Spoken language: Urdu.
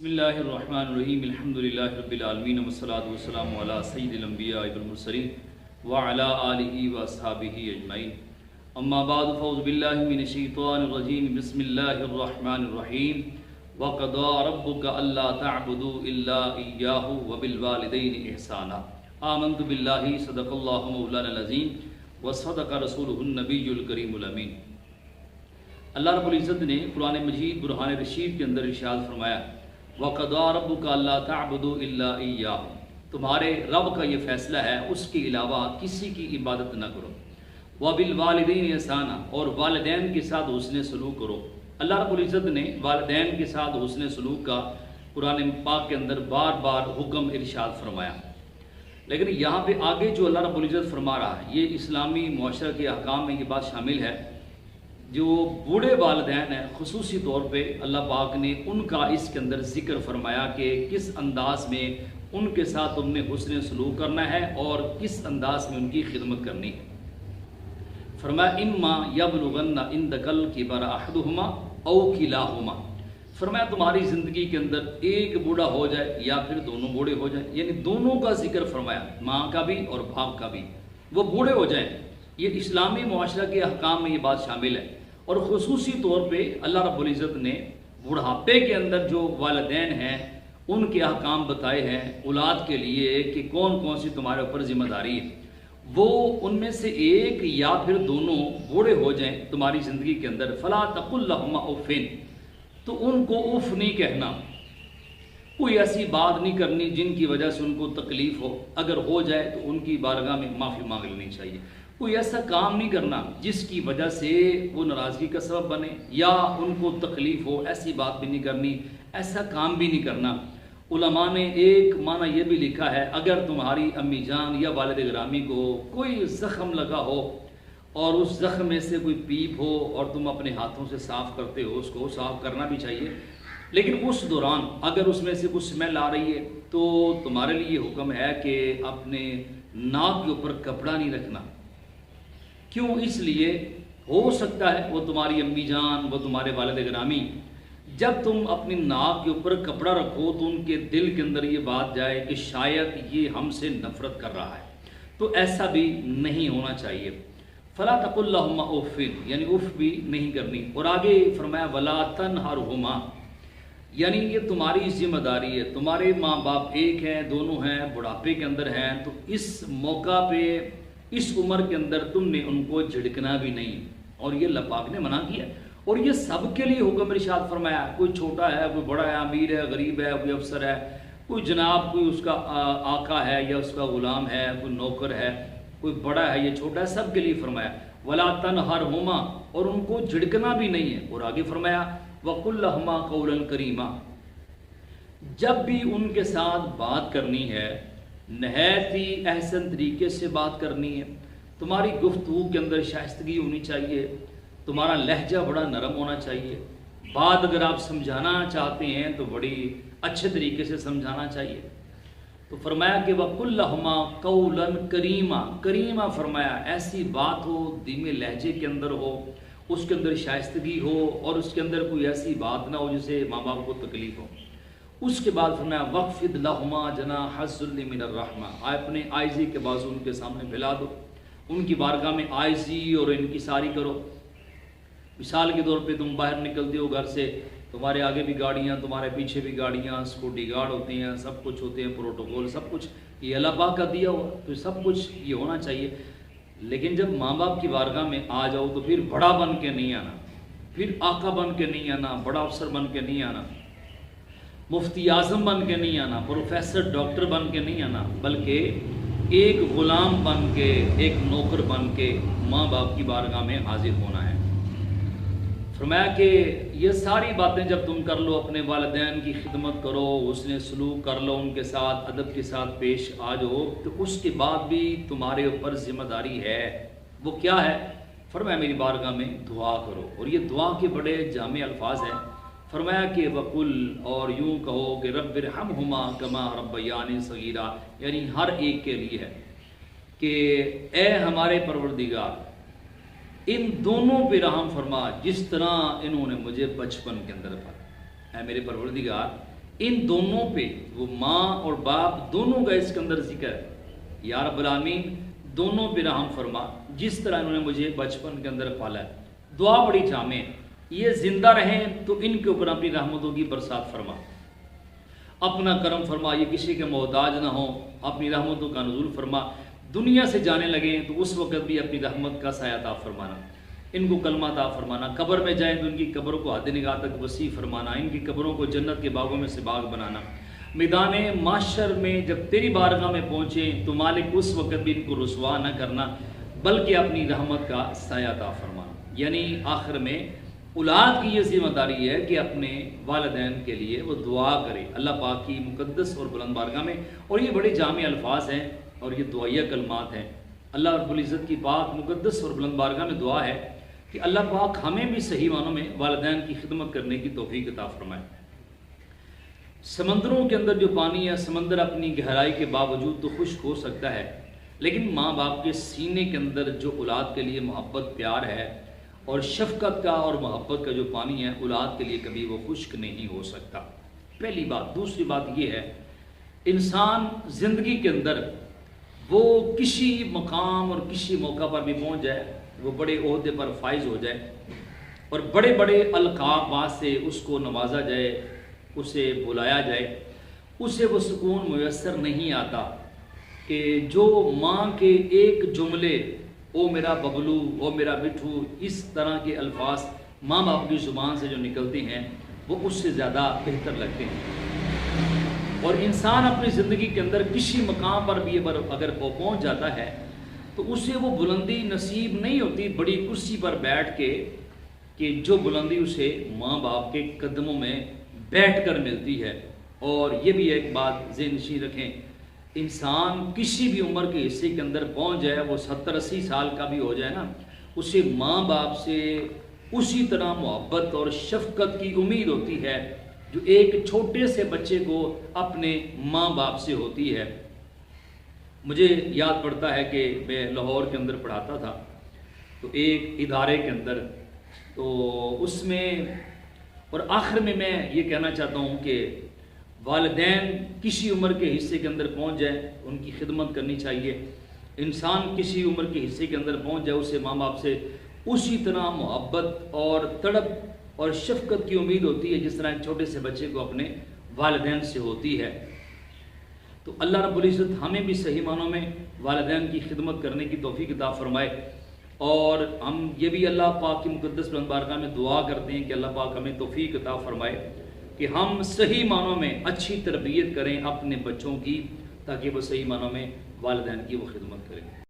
بسم اللہ الرحمن الرحیم الحمدللہ رب العالمین والصلاة والسلام علی سید الانبیاء والمرسلین وعلی آلہ واصحابہ اجمعین اما بعد فاعوذ باللہ من الشیطان الرجیم بسم اللہ الرحمن الرحیم وقضى ربک الا تعبدوا الا ایاہ وبالوالدین احسانا آمنت باللہ صدق اللہ مولانا العظیم وصدق رسولہ النبی الکریم الامین۔ اللہ رب العزت نے قرآن مجید برہان رشید کے اندر ارشاد فرمایا وَقَضَىٰ رَبُّكَ أَلَّا تَعْبُدُوا إِلَّا إِيَّاهُ، تمہارے رب کا یہ فیصلہ ہے اس کے علاوہ کسی کی عبادت نہ کرو، وَبِالْوَالِدَيْنِ إِحْسَانًا، اور والدین کے ساتھ حسن سلوک کرو۔ اللہ رب العزت نے والدین کے ساتھ حسن سلوک کا قرآن پاک کے اندر بار بار حکم ارشاد فرمایا، لیکن یہاں پہ آگے جو اللہ رب العزت فرما رہا ہے یہ اسلامی معاشرہ کے احکام میں یہ بات شامل ہے۔ جو بوڑھے والدین ہیں خصوصی طور پہ اللہ پاک نے ان کا اس کے اندر ذکر فرمایا کہ کس انداز میں ان کے ساتھ تم نے حسن سلوک کرنا ہے اور کس انداز میں ان کی خدمت کرنی ہے۔ فرمایا اما یبلغن عندک الکبر احدہما او کلاہما، فرمایا تمہاری زندگی کے اندر ایک بوڑھا ہو جائے یا پھر دونوں بوڑھے ہو جائیں، یعنی دونوں کا ذکر فرمایا، ماں کا بھی اور باپ کا بھی، وہ بوڑھے ہو جائیں۔ یہ اسلامی معاشرہ کے احکام میں یہ بات شامل ہے، اور خصوصی طور پہ اللہ رب العزت نے بڑھاپے کے اندر جو والدین ہیں ان کے احکام بتائے ہیں اولاد کے لیے کہ کون کون سی تمہارے اوپر ذمہ داری ہے۔ وہ ان میں سے ایک یا پھر دونوں بوڑھے ہو جائیں تمہاری زندگی کے اندر، فلا تقل لہما اف، تو ان کو اف نہیں کہنا، کوئی ایسی بات نہیں کرنی جن کی وجہ سے ان کو تکلیف ہو، اگر ہو جائے تو ان کی بارگاہ میں معافی مانگ لینی چاہیے۔ کوئی ایسا کام نہیں کرنا جس کی وجہ سے وہ ناراضگی کا سبب بنے یا ان کو تکلیف ہو، ایسی بات بھی نہیں کرنی، ایسا کام بھی نہیں کرنا۔ علماء نے ایک معنی یہ بھی لکھا ہے، اگر تمہاری امی جان یا والد گرامی کو کوئی زخم لگا ہو اور اس زخم میں سے کوئی پیپ ہو اور تم اپنے ہاتھوں سے صاف کرتے ہو، اس کو صاف کرنا بھی چاہیے، لیکن اس دوران اگر اس میں سے کچھ اسمیل آ رہی ہے تو تمہارے لیے یہ حکم ہے کہ اپنے ناک کے اوپر کپڑا نہیں رکھنا۔ کیوں؟ اس لیے ہو سکتا ہے وہ تمہاری امی جان، وہ تمہارے والد گرامی، جب تم اپنی ناک کے اوپر کپڑا رکھو تو ان کے دل کے اندر یہ بات جائے کہ شاید یہ ہم سے نفرت کر رہا ہے، تو ایسا بھی نہیں ہونا چاہیے۔ فلا تقل لہما اف، یعنی اف بھی نہیں کرنی۔ اور آگے فرمایا ولا تنہرہما، یعنی یہ تمہاری ذمہ داری ہے، تمہارے ماں باپ ایک ہیں، دونوں ہیں، بڑھاپے کے اندر ہیں، تو اس موقع پہ اس عمر کے اندر تم نے ان کو جھڑکنا بھی نہیں، اور یہ اللہ پاک نے منع کیا، اور یہ سب کے لیے حکم ارشاد فرمایا، کوئی چھوٹا ہے، کوئی بڑا ہے، امیر ہے، غریب ہے، کوئی افسر ہے، کوئی جناب، کوئی اس کا آقا ہے یا اس کا غلام ہے، کوئی نوکر ہے، کوئی بڑا ہے یا چھوٹا ہے، سب کے لیے فرمایا ولا تنہرہما، اور ان کو جھڑکنا بھی نہیں ہے۔ اور آگے فرمایا وقل لہما قولا کریما، جب بھی ان کے ساتھ بات کرنی ہے نہایت ہی احسن طریقے سے بات کرنی ہے، تمہاری گفتگو کے اندر شائستگی ہونی چاہیے، تمہارا لہجہ بڑا نرم ہونا چاہیے، بات اگر آپ سمجھانا چاہتے ہیں تو بڑی اچھے طریقے سے سمجھانا چاہیے۔ تو فرمایا کہ وَقُلْ لَهُمَا قَوْلًا كَرِيمًا، کریمہ فرمایا ایسی بات ہو دھیمے لہجے کے اندر ہو، اس کے اندر شائستگی ہو، اور اس کے اندر کوئی ایسی بات نہ ہو جسے ماں باپ کو تکلیف ہو۔ اس کے بعد فرمایا وَخْفِضْ لَهُمَا جَنَاحَ الذُّلِّ مِنَ الرَّحْمَةِ، اپنے عاجزی کے بازو ان کے سامنے پھیلا دو، ان کی بارگاہ میں عاجزی اور ان کی ساری کرو۔ مثال کے طور پہ تم باہر نکلتے ہو گھر سے، تمہارے آگے بھی گاڑیاں، تمہارے پیچھے بھی گاڑیاں، سیکورٹی گارڈ ہوتے ہیں، سب کچھ ہوتے ہیں، پروٹوکول سب کچھ یہ اللہ پاک کا دیا ہوا، تو سب کچھ یہ ہونا چاہیے۔ لیکن جب ماں باپ کی بارگاہ میں آ جاؤ تو پھر بڑا بن کے نہیں آنا، پھر آقا بن کے نہیں آنا، بڑا افسر بن کے نہیں آنا، مفتی اعظم بن کے نہیں آنا، پروفیسر ڈاکٹر بن کے نہیں آنا، بلکہ ایک غلام بن کے، ایک نوکر بن کے ماں باپ کی بارگاہ میں حاضر ہونا ہے۔ فرمایا کہ یہ ساری باتیں جب تم کر لو، اپنے والدین کی خدمت کرو، حسن سلوک کر لو، ان کے ساتھ ادب کے ساتھ پیش آ جاؤ، تو اس کے بعد بھی تمہارے اوپر ذمہ داری ہے۔ وہ کیا ہے؟ فرمایا میری بارگاہ میں دعا کرو، اور یہ دعا کے بڑے جامع الفاظ ہیں۔ فرمایا کہ وقل، اور یوں کہو کہ رب ارحمہما کما ربیانی صغیرا، یعنی ہر ایک کے لیے ہے کہ اے ہمارے پروردگار ان دونوں پہ رحم فرما جس طرح انہوں نے مجھے بچپن کے اندر پالا۔ اے میرے پروردگار ان دونوں پہ، وہ ماں اور باپ دونوں کا اس کے اندر ذکر ہے۔ یا رب العالمین دونوں پہ رحم فرما، جس طرح انہوں نے مجھے بچپن کے اندر پالا ہے۔ دعا بڑی جامع ہے، یہ زندہ رہیں تو ان کے اوپر اپنی رحمتوں کی برسات فرما، اپنا کرم فرما، یہ کسی کے محتاج نہ ہوں، اپنی رحمتوں کا نزول فرما۔ دنیا سے جانے لگیں تو اس وقت بھی اپنی رحمت کا سایہ عطا فرمانا، ان کو کلمہ عطا فرمانا۔ قبر میں جائیں تو ان کی قبروں کو حد نگاہ تک وسیع فرمانا، ان کی قبروں کو جنت کے باغوں میں سے باغ بنانا۔ میدان معاشر میں جب تیری بارگاہ میں پہنچیں تو مالک اس وقت بھی ان کو رسوا نہ کرنا، بلکہ اپنی رحمت کا سایہ عطا فرمانا۔ یعنی آخر میں اولاد کی یہ ذمہ داری ہے کہ اپنے والدین کے لیے وہ دعا کرے اللہ پاک کی مقدس اور بلند بارگاہ میں، اور یہ بڑے جامع الفاظ ہیں اور یہ دعائیہ کلمات ہیں۔ اللہ رب العزت کی پاک مقدس اور بلند بارگاہ میں دعا ہے کہ اللہ پاک ہمیں بھی صحیح معنوں میں والدین کی خدمت کرنے کی توفیق عطا فرمائے۔ سمندروں کے اندر جو پانی ہے، سمندر اپنی گہرائی کے باوجود تو خشک ہو سکتا ہے، لیکن ماں باپ کے سینے کے اندر جو اولاد کے لیے محبت، پیار ہے اور شفقت کا اور محبت کا جو پانی ہے، اولاد کے لیے کبھی وہ خشک نہیں ہو سکتا۔ پہلی بات۔ دوسری بات یہ ہے، انسان زندگی کے اندر وہ کسی مقام اور کسی موقع پر بھی پہنچ جائے، وہ بڑے عہدے پر فائز ہو جائے اور بڑے بڑے القابات سے اس کو نوازا جائے، اسے بلایا جائے، اسے وہ سکون میسر نہیں آتا کہ جو ماں کے ایک جملے، او میرا ببلو، او میرا بٹھو، اس طرح کے الفاظ ماں باپ کی زبان سے جو نکلتے ہیں وہ اس سے زیادہ بہتر لگتے ہیں۔ اور انسان اپنی زندگی کے اندر کسی مقام پر بھی اگر وہ پہنچ جاتا ہے تو اسے وہ بلندی نصیب نہیں ہوتی بڑی کرسی پر بیٹھ کے، کہ جو بلندی اسے ماں باپ کے قدموں میں بیٹھ کر ملتی ہے۔ اور یہ بھی ایک بات ذہن نشین رکھیں، انسان کسی بھی عمر کے حصے کے اندر پہنچ جائے، وہ 70-80 سال کا بھی ہو جائے نا، اسے ماں باپ سے اسی طرح محبت اور شفقت کی امید ہوتی ہے جو ایک چھوٹے سے بچے کو اپنے ماں باپ سے ہوتی ہے۔ مجھے یاد پڑتا ہے کہ میں لاہور کے اندر پڑھاتا تھا، تو ایک ادارے کے اندر، تو اس میں اور آخر میں یہ کہنا چاہتا ہوں کہ والدین کسی عمر کے حصے کے اندر پہنچ جائے ان کی خدمت کرنی چاہیے۔ انسان کسی عمر کے حصے کے اندر پہنچ جائے، اسے ماں باپ سے اسی طرح محبت اور تڑپ اور شفقت کی امید ہوتی ہے جس طرح ایک چھوٹے سے بچے کو اپنے والدین سے ہوتی ہے۔ تو اللہ رب العزت ہمیں بھی صحیح معنوں میں والدین کی خدمت کرنے کی توفیق عطا فرمائے، اور ہم یہ بھی اللہ پاک کی مقدس بلند بارگاہ میں دعا کرتے ہیں کہ اللہ پاک ہمیں توفیق عطا فرمائے کہ ہم صحیح معنوں میں اچھی تربیت کریں اپنے بچوں کی، تاکہ وہ صحیح معنوں میں والدین کی وہ خدمت کریں۔